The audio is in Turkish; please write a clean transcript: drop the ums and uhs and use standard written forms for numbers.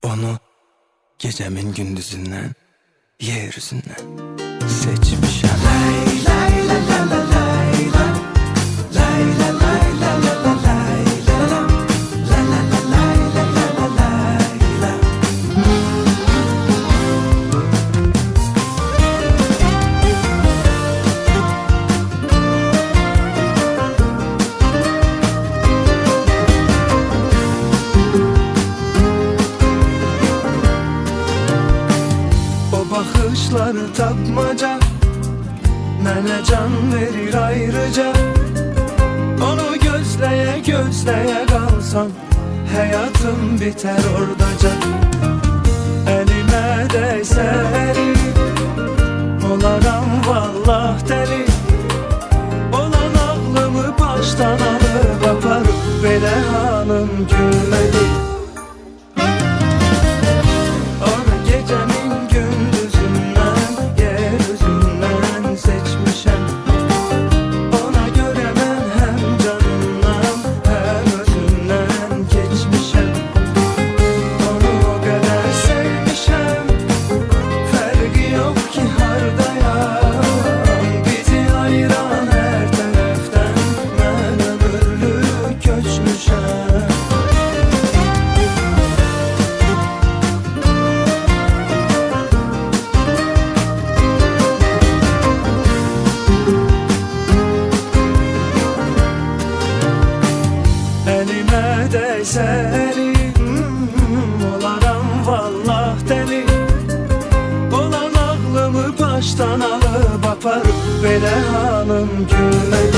Onu gecemin gündüzünden, yeryüzünden seçmişim. Lay lay la la la lay la. Lay la lay la la la lay la la. La la la lay la la la lay la. Bakışları tapmaca, mənə can verir ayrıca. Onu gözleye gözleye kalsam, hayatım biter oradaca. Elime değse eli, olaram vallah deli. Olan aklımı baştan alıp aparıp, belə hanım gülmedi. Elime değse elim, olaram vallah deli. Olan aklımı baştan alıp aparıp, belə hanım gülmedi.